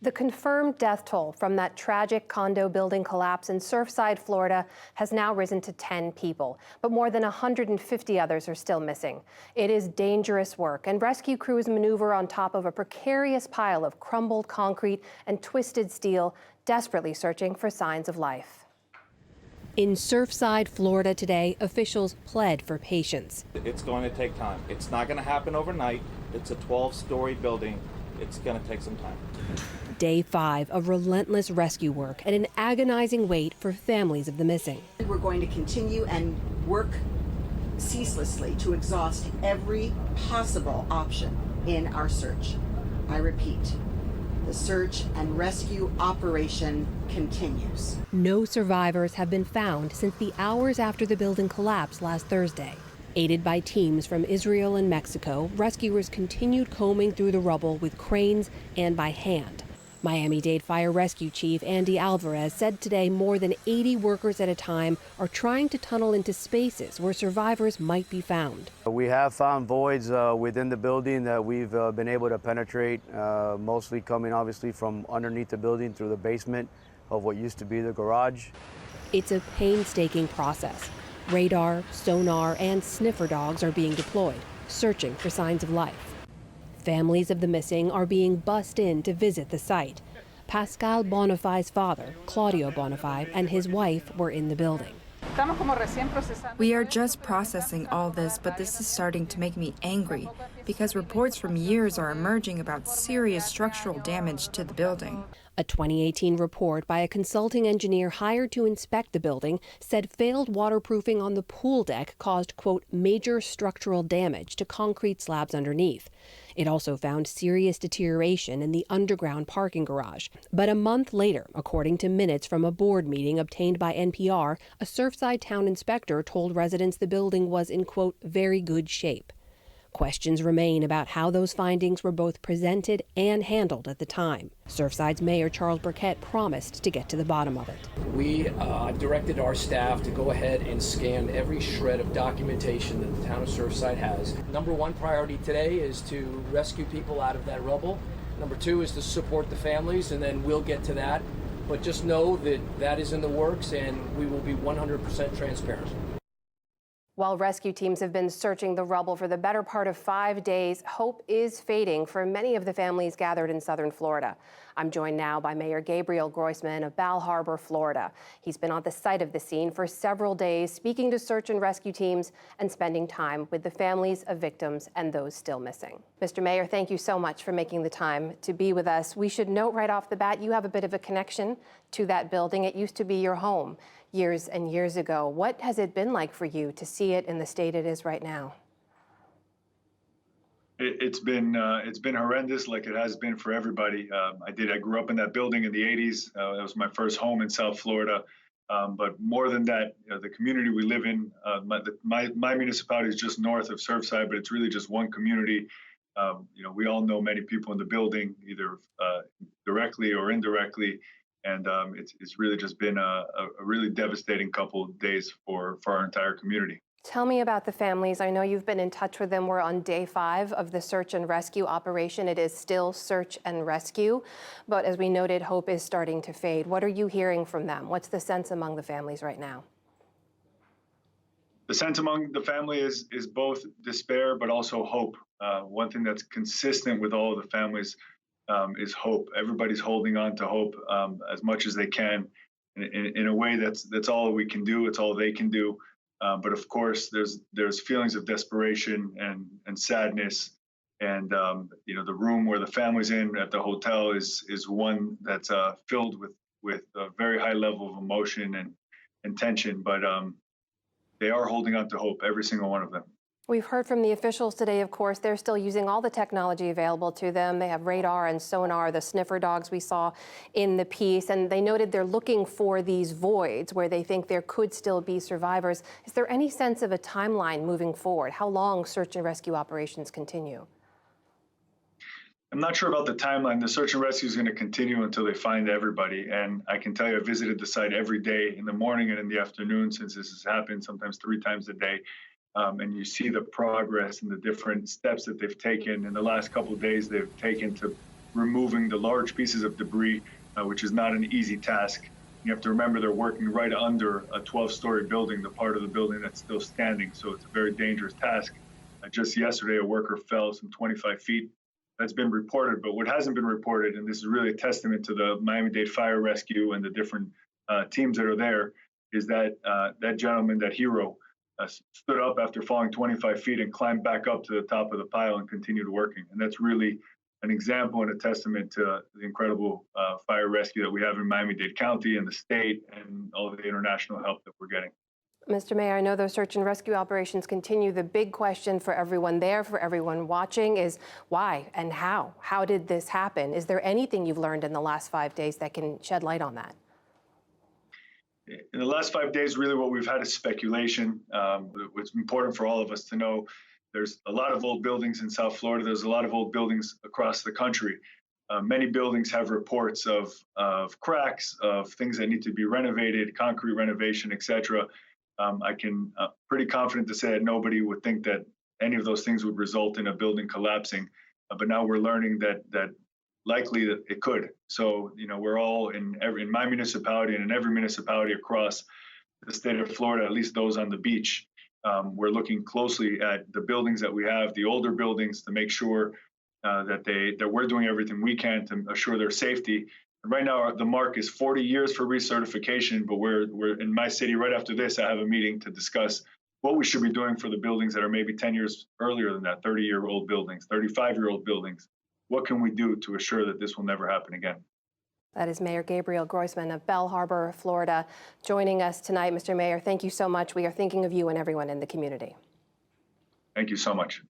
The confirmed death toll from that tragic condo building collapse in Surfside, Florida, has now risen to 10 people, but more than 150 others are still missing. It is dangerous work, and rescue crews maneuver on top of a precarious pile of crumbled concrete and twisted steel, desperately searching for signs of life. In Surfside, Florida today, officials pled for patience. It's going to take time. It's not going to happen overnight. It's a 12-story building. It's going to take some time. Day 5 of relentless rescue work and an agonizing wait for families of the missing. We're going to continue and work ceaselessly to exhaust every possible option in our search. I repeat, the search and rescue operation continues. No survivors have been found since the hours after the building collapsed last Thursday. Aided by teams from Israel and Mexico, rescuers continued combing through the rubble with cranes and by hand. Miami-Dade Fire Rescue Chief Andy Alvarez said today more than 80 workers at a time are trying to tunnel into spaces where survivors might be found. We have found voids within the building that we've been able to penetrate, mostly coming obviously from underneath the building through the basement of what used to be the garage. It's a painstaking process. Radar, sonar, and sniffer dogs are being deployed, searching for signs of life. Families of the missing are being bussed in to visit the site. Pascal Bonifay's father, Claudio Bonifay, and his wife were in the building. We are just processing all this, but this is starting to make me angry because reports from years are emerging about serious structural damage to the building. A 2018 report by a consulting engineer hired to inspect the building said failed waterproofing on the pool deck caused, quote, major structural damage to concrete slabs underneath. It also found serious deterioration in the underground parking garage. But a month later, according to minutes from a board meeting obtained by NPR, a Surfside town inspector told residents the building was in, quote, very good shape. Questions remain about how those findings were both presented and handled at the time. Surfside's Mayor Charles Burkett promised to get to the bottom of it. We directed our staff to go ahead and scan every shred of documentation that the town of Surfside has. Number one priority today is to rescue people out of that rubble. Number two is to support the families, and then we'll get to that. But just know that that is in the works, and we will be 100% transparent. While rescue teams have been searching the rubble for the better part of 5 days, hope is fading for many of the families gathered in southern Florida. I'm joined now by Mayor Gabriel Groisman of Bal Harbour, Florida. He's been on the site of the scene for several days, speaking to search and rescue teams and spending time with the families of victims and those still missing. Mr. Mayor, thank you so much for making the time to be with us. We should note right off the bat, you have a bit of a connection to that building. It used to be your home years and years ago. What has it been like for you to see it in the state it is right now? It's been horrendous, like it has been for everybody. I grew up in that building in the 80s. That was my first home in South Florida. But more than that, the community we live in, my municipality is just north of Surfside, but it's really just one community. We all know many people in the building, either directly or indirectly. And it's really just been a really devastating couple of days for our entire community. Tell me about the families. I know you've been in touch with them. We're on day 5 of the search and rescue operation. It is still search and rescue, but as we noted, hope is starting to fade. What are you hearing from them? What's the sense among the families right now? The sense among the family is both despair, but also hope. One thing that's consistent with all of the families is hope. Everybody's holding on to hope as much as they can. In a way, that's all we can do. It's all they can do. But of course, there's feelings of desperation and sadness. And the room where the family's in at the hotel is one that's filled with a very high level of emotion and tension. But they are holding on to hope, every single one of them. We've heard from the officials today, of course. They're still using all the technology available to them. They have radar and sonar, the sniffer dogs we saw in the piece, and they noted they're looking for these voids where they think there could still be survivors. Is there any sense of a timeline moving forward? How long search and rescue operations continue? I'm not sure about the timeline. The search and rescue is going to continue until they find everybody. And I can tell you, I visited the site every day in the morning and in the afternoon since this has happened, sometimes 3 times a day. And you see the progress and the different steps that they've taken in the last couple of days they've taken to removing the large pieces of debris, which is not an easy task. You have to remember they're working right under a 12-story building, the part of the building that's still standing, so it's a very dangerous task. Just yesterday, a worker fell some 25 feet. That's been reported, but what hasn't been reported, and this is really a testament to the Miami-Dade Fire Rescue and the different teams that are there, is that that gentleman, that hero, stood up after falling 25 feet and climbed back up to the top of the pile and continued working. And that's really an example and a testament to the incredible fire rescue that we have in Miami-Dade County and the state and all of the international help that we're getting. Mr. Mayor, I know those search and rescue operations continue. The big question for everyone there, for everyone watching, is why and how? How did this happen? Is there anything you've learned in the last 5 days that can shed light on that? In the last 5 days, really what we've had is speculation. What's important for all of us to know, there's a lot of old buildings in South Florida. There's a lot of old buildings across the country. Many buildings have reports of cracks, of things that need to be renovated, concrete renovation, etc. I can pretty confident to say that nobody would think that any of those things would result in a building collapsing. But now we're learning that likely that it could. So, we're all in my municipality and in every municipality across the state of Florida, at least those on the beach. We're looking closely at the buildings that we have, the older buildings, to make sure that we're doing everything we can to assure their safety. And right now, the mark is 40 years for recertification, but we're in my city. Right after this, I have a meeting to discuss what we should be doing for the buildings that are maybe 10 years earlier than that, 30-year-old buildings, 35-year-old buildings. What can we do to assure that this will never happen again? That is Mayor Gabriel Groisman of Belle Harbor, Florida, joining us tonight. Mr. Mayor, thank you so much. We are thinking of you and everyone in the community. Thank you so much.